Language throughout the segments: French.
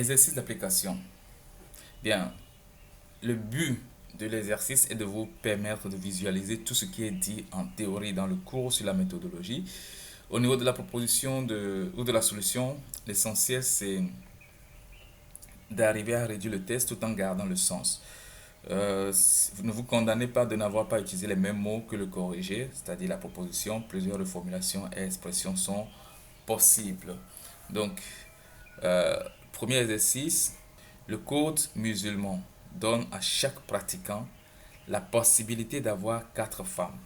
Exercice d'application. Bien, le but de l'exercice est de vous permettre de visualiser tout ce qui est dit en théorie dans le cours sur la méthodologie. Au niveau de la proposition ou de la solution, l'essentiel c'est d'arriver à réduire le test tout en gardant le sens. Vous ne vous condamnez pas de n'avoir pas utilisé les mêmes mots que le corrigé, c'est-à-dire la proposition. Plusieurs reformulations et expressions sont possibles. Donc, premier exercice, le code musulman donne à chaque pratiquant la possibilité d'avoir 4 femmes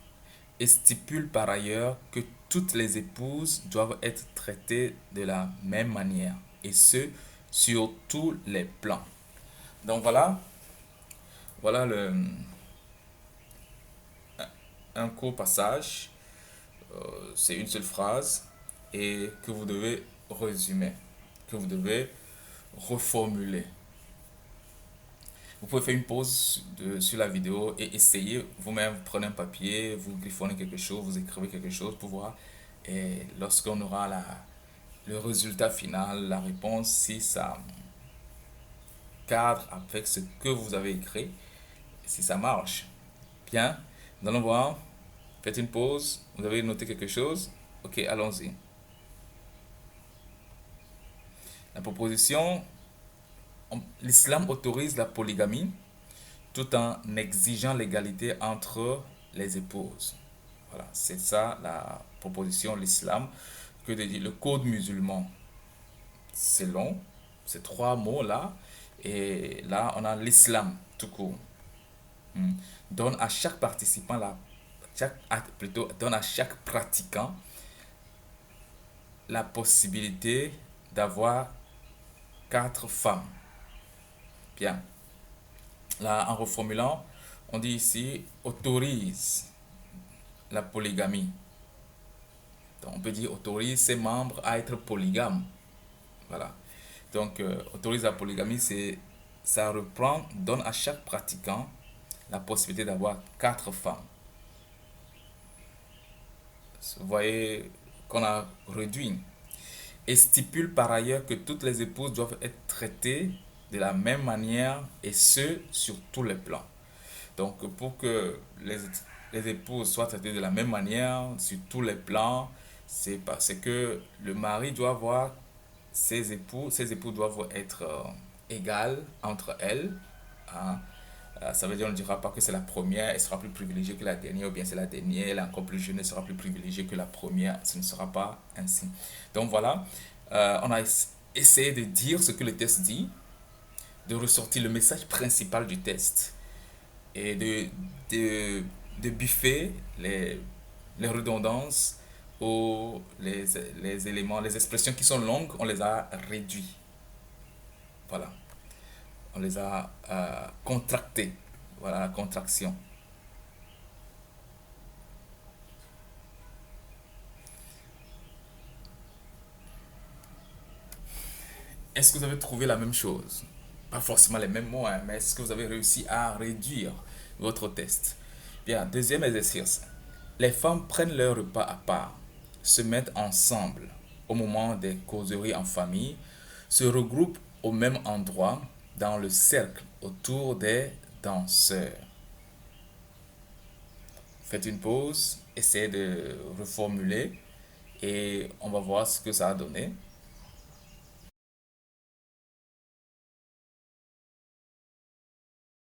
et stipule par ailleurs que toutes les épouses doivent être traitées de la même manière, et ce, sur tous les plans. Donc voilà un court passage, c'est une seule phrase, et que vous devez résumer, que vous devez reformuler. Vous pouvez faire une pause sur la vidéo et essayer vous-même. Vous prenez un papier, vous griffonnez quelque chose, vous écrivez quelque chose pour voir. Et lorsqu'on aura le résultat final, la réponse, si ça cadre avec ce que vous avez écrit, si ça marche. Bien, nous allons voir. Faites une pause. Vous avez noté quelque chose? Ok, allons-y. La proposition, l'islam autorise la polygamie tout en exigeant l'égalité entre les épouses. Voilà, c'est ça la proposition, l'islam, que de dire le code musulman. C'est long, c'est 3 mots là, et là on a l'islam tout court. Donne à chaque participant plutôt donne à chaque pratiquant la possibilité d'avoir 4 femmes. Bien. Là, en reformulant, on dit ici autorise la polygamie. Donc, on peut dire autorise ses membres à être polygames. Voilà. Donc, autorise la polygamie, ça reprend, donne à chaque pratiquant la possibilité d'avoir 4 femmes. Vous voyez qu'on a réduit. Et stipule par ailleurs que toutes les épouses doivent être traitées de la même manière, et ce, sur tous les plans. Donc, pour que les épouses soient traitées de la même manière, sur tous les plans, c'est parce que le mari doit voir ses époux doivent être égales entre elles. Hein. Ça veut dire, on ne dira pas que c'est la première, elle sera plus privilégiée que la dernière, ou bien c'est la dernière, elle est encore plus jeune, elle sera plus privilégiée que la première. Ce ne sera pas ainsi. Donc voilà, on a essayé de dire ce que le test dit, de ressortir le message principal du test, et de, de biffer les redondances ou les éléments, les expressions qui sont longues, on les a réduits. Voilà. On les a contractés. Voilà la contraction. Est-ce que vous avez trouvé la même chose? Pas forcément les mêmes mots, hein, mais est-ce que vous avez réussi à réduire votre test? Bien, deuxième exercice. Les femmes prennent leur repas à part, se mettent ensemble au moment des causeries en famille, se regroupent au même endroit dans le cercle autour des danseurs. Faites une pause, essayez de reformuler et on va voir ce que ça a donné.